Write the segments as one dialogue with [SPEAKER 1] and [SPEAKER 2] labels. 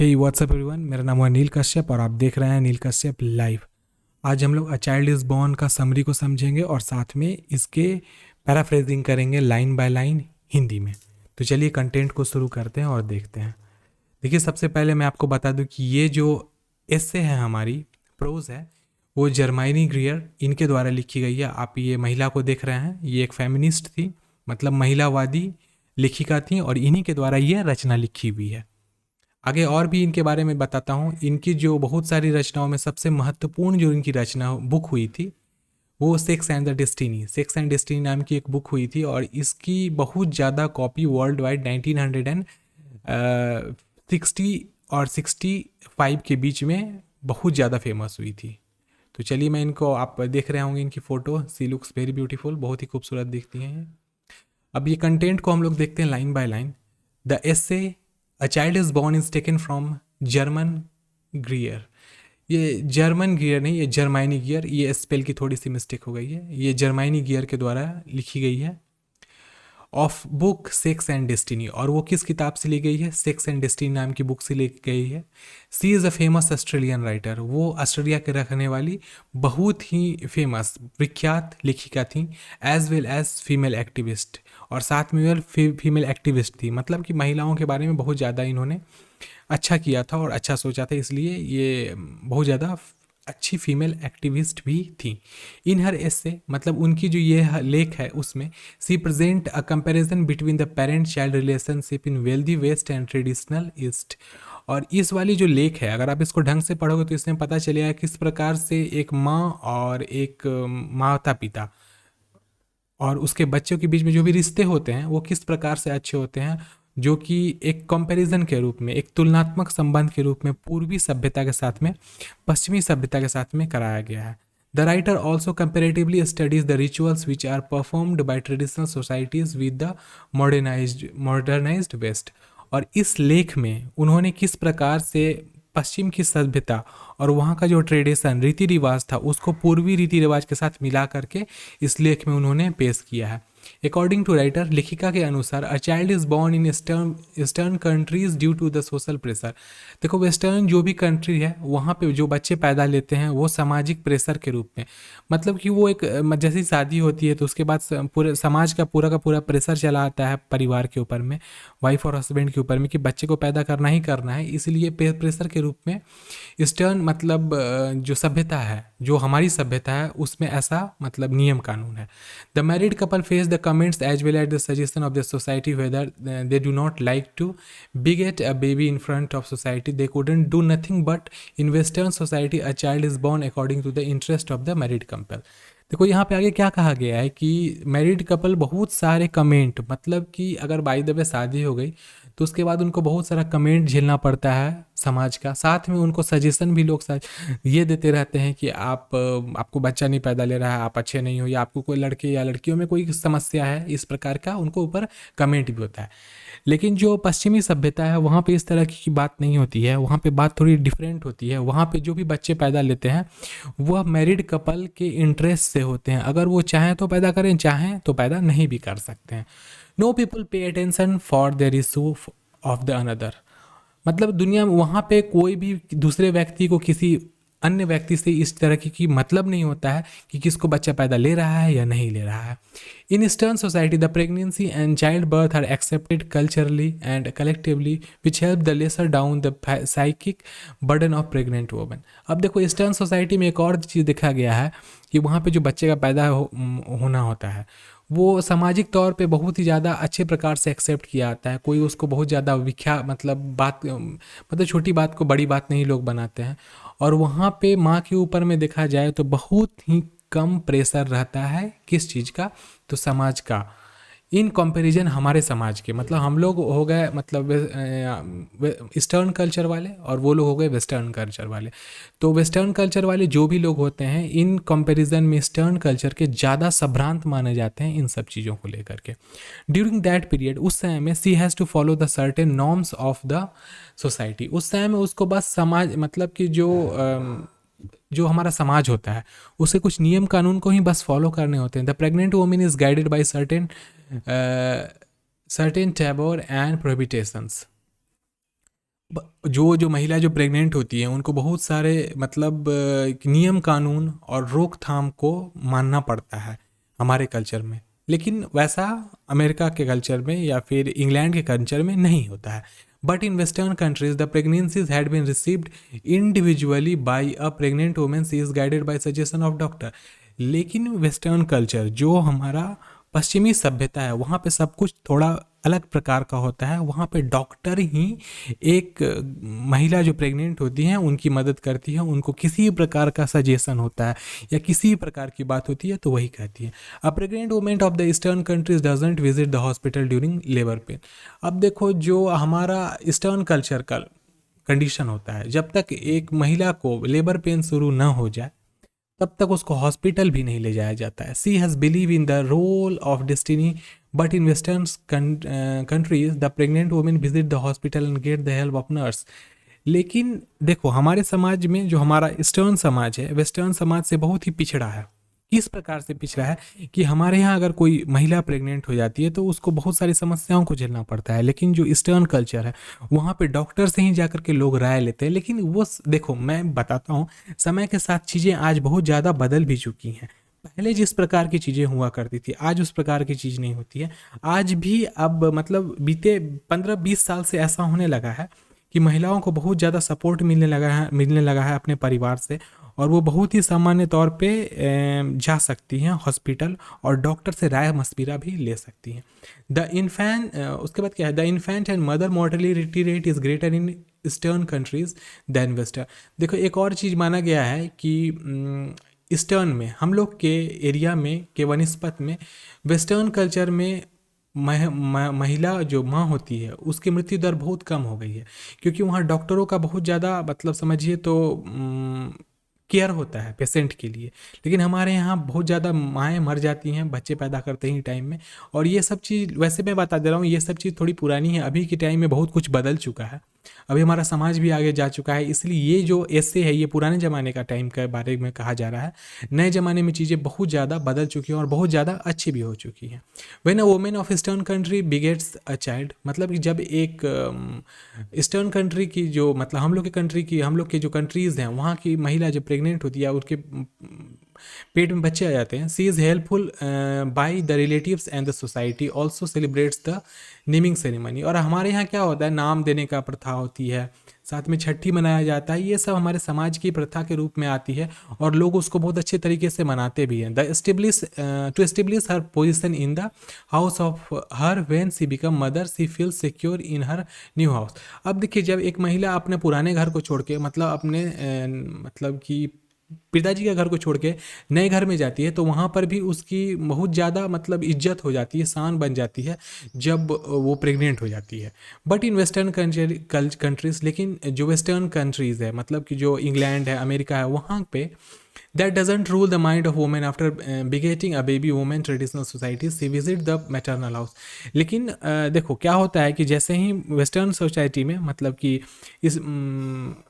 [SPEAKER 1] हे WhatsApp everyone, मेरा नाम है नील कश्यप और आप देख रहे हैं नील कश्यप लाइव। आज हम लोग अ चाइल्ड इज़ बॉर्न का समरी को समझेंगे और साथ में इसके पैराफ्रेजिंग करेंगे लाइन बाय लाइन हिंदी में। तो चलिए कंटेंट को शुरू करते हैं और देखते हैं। देखिए, सबसे पहले मैं आपको बता दूं कि ये जो एस्से है, हमारी प्रोज है, वो जर्मानी ग्रियर इनके द्वारा लिखी गई है। आप ये महिला को देख रहे हैं, ये एक फेमिनिस्ट थी, मतलब महिलावादी लेखिका थी और इन्हीं के द्वारा ये रचना लिखी हुई है। आगे और भी इनके बारे में बताता हूँ। इनकी जो बहुत सारी रचनाओं में सबसे महत्वपूर्ण जो इनकी रचना बुक हुई थी वो sex and the destiny, sex and destiny नाम की एक बुक हुई थी और इसकी बहुत ज़्यादा कॉपी वर्ल्ड वाइड 1960 और 65 के बीच में बहुत ज़्यादा फेमस हुई थी। तो चलिए, मैं इनको, आप देख रहे होंगे इनकी फ़ोटो, सी लुक्स वेरी ब्यूटीफुल, बहुत ही खूबसूरत दिखती हैं। अब ये कंटेंट को हम लोग देखते हैं line by line. The essay a child is born is taken from German ग्रियर। ये जर्मन गियर नहीं, ये जर्मानी गियर, ये स्पेल की थोड़ी सी मिस्टेक हो गई है। ये जर्मानी गियर के द्वारा लिखी गई है of book sex and destiny. और वो किस किताब से ली गई है? सेक्स एंड डेस्टिनी नाम की बुक से ली गई है। She is a famous Australian writer. वो ऑस्ट्रेलिया के रखने वाली बहुत ही फेमस विख्यात लेखिका थी, as well as female activist. और साथ में फीमेल एक्टिविस्ट थी, मतलब कि महिलाओं के बारे में बहुत ज़्यादा इन्होंने अच्छा किया था और अच्छा सोचा था, इसलिए ये बहुत ज़्यादा अच्छी फीमेल एक्टिविस्ट भी थी। इन हर एस्से, मतलब उनकी जो ये लेख है उसमें, she present a comparison between the parent child relationship in wealthy west and traditional east. और इस वाली जो लेख है, अगर आप इसको ढंग से पढ़ोगे तो इसमें पता चलेगा किस प्रकार से एक माँ और एक माता पिता और उसके बच्चों के बीच में जो भी रिश्ते होते हैं वो किस प्रकार से अच्छे होते हैं, जो कि एक कंपैरिजन के रूप में, एक तुलनात्मक संबंध के रूप में पूर्वी सभ्यता के साथ में पश्चिमी सभ्यता के साथ में कराया गया है। The writer also comparatively studies the rituals which are performed by traditional societies with the modernised west. और इस लेख में उन्होंने किस प्रकार से पश्चिम की सभ्यता और वहाँ का जो ट्रेडिशन, रीति रिवाज था, उसको पूर्वी रीति रिवाज के साथ मिला करके इस लेख में उन्होंने पेश किया है। अकॉर्डिंग टू राइटर, लेखिका के अनुसार, a child is born in eastern countries due to the social pressure. देखो, वेस्टर्न जो भी कंट्री है वहाँ पे जो बच्चे पैदा लेते हैं वो सामाजिक प्रेशर के रूप में, मतलब कि वो एक जैसी शादी होती है तो उसके बाद पूरे समाज का पूरा प्रेशर चला आता है परिवार के ऊपर में, वाइफ और हस्बैंड के ऊपर में, कि बच्चे को पैदा करना ही करना है। इसलिए प्रेशर के रूप में ईस्टर्न, मतलब जो सभ्यता है, जो हमारी सभ्यता है, उसमें ऐसा मतलब नियम कानून है। The married couple face the comments as well as the suggestion of the society whether they do not like to beget a baby in front of society, they couldn't do nothing but in western society a child is born according to the interest of the married couple. देखो, यहाँ पे आगे क्या कहा गया है कि married couple बहुत सारे कमेंट, मतलब कि अगर बाई द वे शादी हो गई तो उसके बाद उनको बहुत सारा कमेंट झेलना पड़ता है समाज का। साथ में उनको सजेशन भी लोग ये देते रहते हैं कि आपको बच्चा नहीं पैदा ले रहा है, आप अच्छे नहीं हो, या आपको कोई लड़के या लड़कियों में कोई समस्या है, इस प्रकार का उनको ऊपर कमेंट भी होता है। लेकिन जो पश्चिमी सभ्यता है वहाँ पे इस तरह की बात नहीं होती है, वहाँ पे बात थोड़ी डिफरेंट होती है। वहाँ पे जो भी बच्चे पैदा लेते हैं वह मैरिड कपल के इंटरेस्ट से होते हैं, अगर वो चाहें तो पैदा करें, चाहें तो पैदा नहीं भी कर सकते हैं। Know people pay attention for their issue of the another, मतलब दुनिया में वहाँ पे कोई भी दूसरे व्यक्ति को किसी अन्य व्यक्ति से इस तरह की मतलब नहीं होता है कि किसको बच्चा पैदा ले रहा है या नहीं ले रहा है। In eastern society the pregnancy and child birth are accepted culturally and collectively which help the lesser down the psychic burden of pregnant woman. अब देखो, ईस्टर्न सोसाइटी में एक और चीज़ देखा गया है कि वहाँ पे जो बच्चे का पैदा होना होता है वो सामाजिक तौर पे बहुत ही ज़्यादा अच्छे प्रकार से एक्सेप्ट किया जाता है। कोई उसको बहुत ज़्यादा मतलब मतलब छोटी बात को बड़ी बात नहीं लोग बनाते हैं। और वहाँ पे माँ के ऊपर में देखा जाए तो बहुत ही कम प्रेशर रहता है, किस चीज़ का? तो समाज का, इन कंपैरिजन हमारे समाज के। मतलब हम लोग हो गए मतलब ईस्टर्न कल्चर वाले और वो लोग हो गए वेस्टर्न कल्चर वाले। तो वेस्टर्न कल्चर वाले जो भी लोग होते हैं इन कंपैरिजन में ईस्टर्न कल्चर के ज़्यादा संभ्रांत माने जाते हैं इन सब चीज़ों को लेकर के। ड्यूरिंग दैट पीरियड, उस समय में she has to follow the certain norms of the society. उस समय में उसको बस समाज, मतलब कि जो हमारा समाज होता है उसे कुछ नियम कानून को ही बस फॉलो करने होते हैं। The pregnant woman is guided by certain taboos and prohibitions. जो जो महिला जो प्रेग्नेंट होती है उनको बहुत सारे मतलब नियम कानून और रोकथाम को मानना पड़ता है हमारे कल्चर में। लेकिन वैसा अमेरिका के कल्चर में या फिर इंग्लैंड के कल्चर में नहीं होता है। But in western countries the pregnancies had been received individually by a pregnant women, she is guided by suggestion of doctor. लेकिन वेस्टर्न कल्चर जो हमारा पश्चिमी सभ्यता है वहाँ पे सब कुछ थोड़ा अलग प्रकार का होता है। वहाँ पे डॉक्टर ही एक महिला जो प्रेग्नेंट होती हैं उनकी मदद करती है, उनको किसी प्रकार का सजेशन होता है या किसी प्रकार की बात होती है तो वही कहती है। अ pregnant women of the eastern countries doesn't visit the hospital during labour pain. अब देखो जो हमारा ईस्टर्न कल्चर का कंडीशन होता है, जब तक एक महिला को लेबर पेन शुरू ना हो जाए तब तक उसको हॉस्पिटल भी नहीं ले जाया जाता है। She has believe in the role of destiny, but in western countries the pregnant women visit the hospital and get the help of nurse. लेकिन देखो हमारे समाज में जो हमारा ईस्टर्न समाज है वेस्टर्न समाज से बहुत ही पिछड़ा है। इस प्रकार से पिछड़ा है कि हमारे यहाँ अगर कोई महिला प्रेग्नेंट हो जाती है तो उसको बहुत सारी समस्याओं को झेलना पड़ता है। लेकिन जो ईस्टर्न कल्चर है वहाँ पे डॉक्टर से ही जाकर के लोग राय लेते हैं। लेकिन वो देखो मैं बताता हूँ, समय के साथ चीज़ें आज बहुत ज़्यादा बदल भी चुकी हैं। पहले जिस प्रकार की चीज़ें हुआ करती थी आज उस प्रकार की चीज़ नहीं होती है। आज भी अब मतलब बीते 15-20 साल से ऐसा होने लगा है कि महिलाओं को बहुत ज़्यादा सपोर्ट मिलने लगा है अपने परिवार से, और वो बहुत ही सामान्य तौर पे जा सकती हैं हॉस्पिटल और डॉक्टर से राय मशविरा भी ले सकती हैं। द इन्फेंट उसके बाद क्या है, the infant and mother mortality rate is greater in eastern countries than western. देखो एक और चीज़ माना गया है कि ईस्टर्न में हम लोग के एरिया में के वनस्पत में वेस्टर्न कल्चर में महिला जो माँ होती है उसकी मृत्यु दर बहुत कम हो गई है, क्योंकि वहाँ डॉक्टरों का बहुत ज़्यादा मतलब समझिए तो केयर होता है पेशेंट के लिए। लेकिन हमारे यहाँ बहुत ज़्यादा माएँ मर जाती हैं बच्चे पैदा करते ही टाइम में। और ये सब चीज़ वैसे मैं बता दे रहा हूँ, ये सब चीज़ थोड़ी पुरानी है। अभी के टाइम में बहुत कुछ बदल चुका है, अभी हमारा समाज भी आगे जा चुका है। इसलिए ये जो ऐसे है ये पुराने ज़माने का टाइम के बारे में कहा जा रहा है। नए ज़माने में चीज़ें बहुत ज़्यादा बदल चुकी हैं और बहुत ज़्यादा अच्छी भी हो चुकी हैं। When a women of eastern country begets a child, मतलब कि जब एक ईस्टर्न कंट्री की जो मतलब हम लोग के जो कंट्रीज़ हैं वहाँ की महिला जब प्रेग्नेंट होती है उसके पेट में बच्चे आ जाते हैं, she is helpful by the relatives and the society also celebrates the naming ceremony. और हमारे यहाँ क्या होता है, नाम देने का प्रथा होती है, साथ में छठी मनाया जाता है। ये सब हमारे समाज की प्रथा के रूप में आती है और लोग उसको बहुत अच्छे तरीके से मनाते भी हैं। To establish her position in the house of her when she become mother she feel secure in her new house. अब देखिए जब एक महिला अपने पुराने घर को छोड़ के मतलब अपने मतलब कि पिताजी के घर को छोड़ के नए घर में जाती है तो वहाँ पर भी उसकी बहुत ज़्यादा मतलब इज्जत हो जाती है, शान बन जाती है जब वो प्रेग्नेंट हो जाती है। बट इन वेस्टर्न कंट्रीज, लेकिन जो वेस्टर्न कंट्रीज़ है मतलब कि जो इंग्लैंड है अमेरिका है वहाँ पे that doesn't rule the mind of woman after begetting a baby woman traditional societies she visit the maternal house। लेकिन देखो क्या होता है कि जैसे ही वेस्टर्न सोसाइटी में मतलब कि इस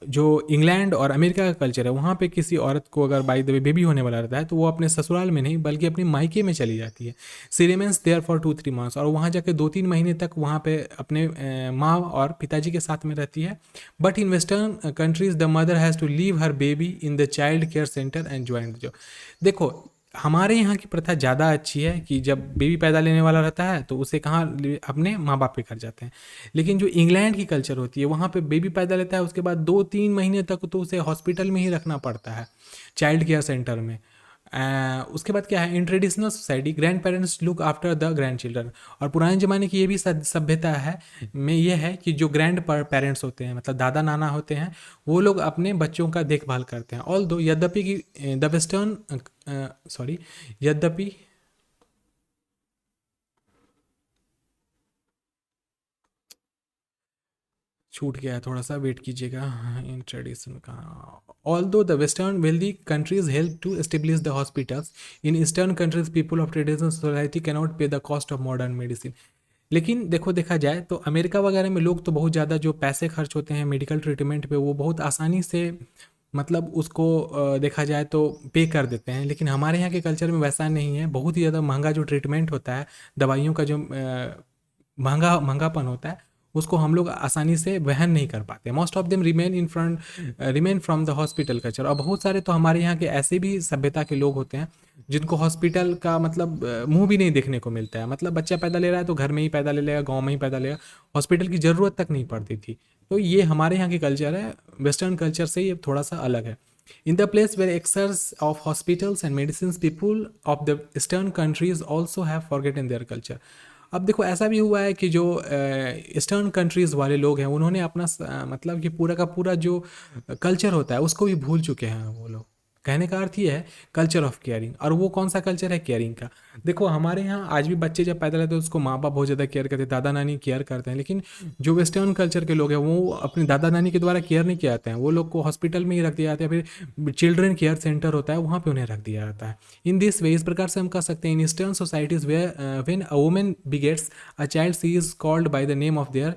[SPEAKER 1] जो इंग्लैंड और अमेरिका का कल्चर है वहाँ पे किसी औरत को अगर बाई द वे बेबी होने वाला रहता है तो वो अपने ससुराल में नहीं बल्कि अपनी मायके में चली जाती है। सी रिमेन्स देयर फॉर 2-3 मंथ्स, और वहाँ जाके 2-3 महीने तक वहाँ पे अपने माँ और पिताजी के साथ में रहती है। But in western countries the mother has to leave her baby in the child care centre and join the job. देखो हमारे यहाँ की प्रथा ज़्यादा अच्छी है कि जब बेबी पैदा लेने वाला रहता है तो उसे कहाँ अपने माँ बाप के घर जाते हैं। लेकिन जो इंग्लैंड की कल्चर होती है वहाँ पे बेबी पैदा लेता है उसके बाद 2-3 महीने तक तो उसे हॉस्पिटल में ही रखना पड़ता है, चाइल्ड केयर सेंटर में। उसके बाद क्या है, in traditional society grand parents look after the grand children. और पुराने ज़माने की ये भी सभ्यता है में ये है कि जो ग्रैंड पेरेंट्स होते हैं मतलब दादा नाना होते हैं वो लोग अपने बच्चों का देखभाल करते हैं। ऑल दो यद्यपि कि द वेस्टर्न यद्यपि छूट गया है थोड़ा सा, वेट कीजिएगा। इन ट्रेडिशन का although the western wealthy countries help to establish the hospitals, in eastern countries people of traditional society cannot pay the cost of modern medicine. लेकिन देखो देखा जाए तो अमेरिका वगैरह में लोग तो बहुत ज़्यादा जो पैसे खर्च होते हैं मेडिकल ट्रीटमेंट पे वो बहुत आसानी से मतलब उसको देखा जाए तो पे कर देते हैं। लेकिन हमारे यहाँ के कल्चर में वैसा नहीं है, बहुत ही ज़्यादा महंगा जो ट्रीटमेंट होता है, दवाइयों का जो महंगापन होता है उसको हम लोग आसानी से वहन नहीं कर पाते। Most of them remain from the hospital culture. और बहुत सारे तो हमारे यहाँ के ऐसे भी सभ्यता के लोग होते हैं जिनको हॉस्पिटल का मतलब मुंह भी नहीं देखने को मिलता है। मतलब बच्चा पैदा ले रहा है तो घर में ही पैदा ले लेगा, गाँव में ही पैदा लेगा, हॉस्पिटल की ज़रूरत तक नहीं पड़ती थी। तो ये हमारे यहाँ की कल्चर है, वेस्टर्न कल्चर से ये थोड़ा सा अलग है। In the place where excess of hospitals and medicines, people of the eastern countries also have forgotten their culture. अब देखो ऐसा भी हुआ है कि जो ईस्टर्न कंट्रीज़ वाले लोग हैं उन्होंने अपना मतलब कि पूरा का पूरा जो कल्चर होता है उसको भी भूल चुके हैं वो लोग। कहने का अर्थ ये है कल्चर ऑफ केयरिंग। और वो कौन सा कल्चर है केयरिंग का। देखो हमारे यहाँ आज भी बच्चे जब पैदा लेते हैं उसको माँ बाप बहुत ज़्यादा केयर करते हैं, दादा नानी केयर करते हैं। लेकिन जो वेस्टर्न कल्चर के लोग हैं वो अपने दादा नानी के द्वारा केयर नहीं किए जाते हैं, वो लोग को हॉस्पिटल में ही रख दिया जाता है, फिर चिल्ड्रन केयर सेंटर होता है वहाँ पे उन्हें रख दिया जाता है। इन दिस वे, इस प्रकार से हम कह सकते हैं in eastern societies where when a woman begets a child she is called by the name of their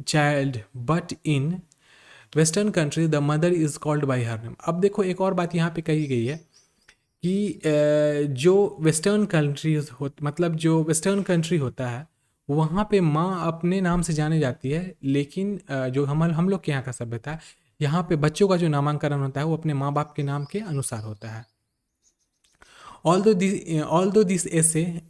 [SPEAKER 1] child, but in western country the mother is called by her name. अब देखो एक और बात यहाँ पे कही गई है कि जो वेस्टर्न कंट्रीज हो मतलब जो वेस्टर्न कंट्री होता है वहाँ पे माँ अपने नाम से जाने जाती है, लेकिन जो हम लोग के यहाँ का सभ्यता है यहाँ पे बच्चों का जो नामांकन होता है वो अपने माँ बाप के नाम के अनुसार होता है। Although this essay,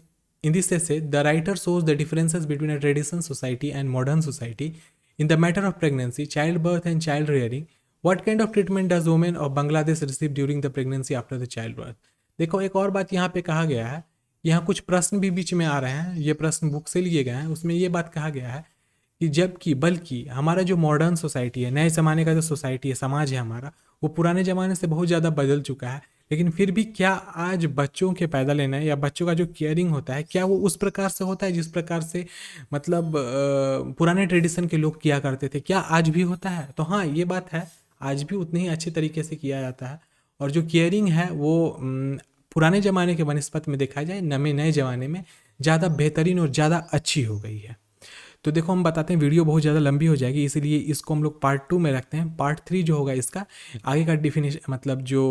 [SPEAKER 1] in this essay, the writer shows the differences between a traditional society and modern society in the matter of pregnancy, childbirth, and child rearing. What kind of treatment does women of Bangladesh receive during the pregnancy after the childbirth? देखो एक और बात यहाँ पे कहा गया है, यहाँ कुछ प्रश्न भी बीच में आ रहे हैं, ये प्रश्न बुक से लिए गए हैं। उसमें ये बात कहा गया है कि जबकि बल्कि हमारा जो मॉडर्न सोसाइटी है, नए ज़माने का जो सोसाइटी है, समाज है हमारा, वो पुराने ज़माने से बहुत ज़्यादा बदल चुका है। लेकिन फिर भी क्या आज बच्चों के पैदा लेना या बच्चों का जो केयरिंग होता है क्या वो उस प्रकार से होता है जिस प्रकार से मतलब पुराने ट्रेडिशन के लोग किया करते थे, क्या आज भी होता है? तो हाँ ये बात है, आज भी उतने ही अच्छे तरीके से किया जाता है। और जो केयरिंग है वो पुराने ज़माने के बनस्पत में देखा जाए नए ज़माने में ज़्यादा बेहतरीन और ज़्यादा अच्छी हो गई है। तो देखो हम बताते हैं वीडियो बहुत ज़्यादा लंबी हो जाएगी, इसीलिए इसको हम लोग पार्ट 2 में रखते हैं। पार्ट 3 जो होगा इसका आगे का डिफिनेशन मतलब जो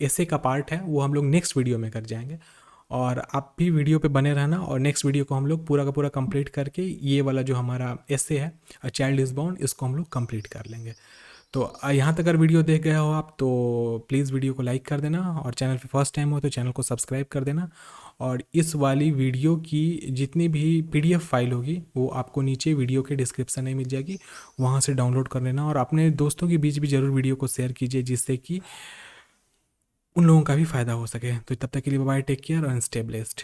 [SPEAKER 1] ऐसे का पार्ट है वो हम लोग नेक्स्ट वीडियो में कर जाएंगे। और आप भी वीडियो पे बने रहना और नेक्स्ट वीडियो को हम लोग पूरा का पूरा कंप्लीट करके ये वाला जो हमारा ऐसे है अ चाइल्ड इज़ बॉर्न इसको हम लोग कंप्लीट कर लेंगे। तो यहाँ तक अगर वीडियो देख गए हो आप तो प्लीज़ वीडियो को लाइक कर देना और चैनल पे फर्स्ट टाइम हो तो चैनल को सब्सक्राइब कर देना। और इस वाली वीडियो की जितनी भी पीडीएफ फाइल होगी वो आपको नीचे वीडियो के डिस्क्रिप्शन में मिल जाएगी, वहाँ से डाउनलोड कर लेना। और अपने दोस्तों के बीच भी ज़रूर वीडियो को शेयर कीजिए जिससे कि उन लोगों का भी फ़ायदा हो सके। तो तब तक के लिए बाय, टेक केयर और स्टे ब्लेस्ड।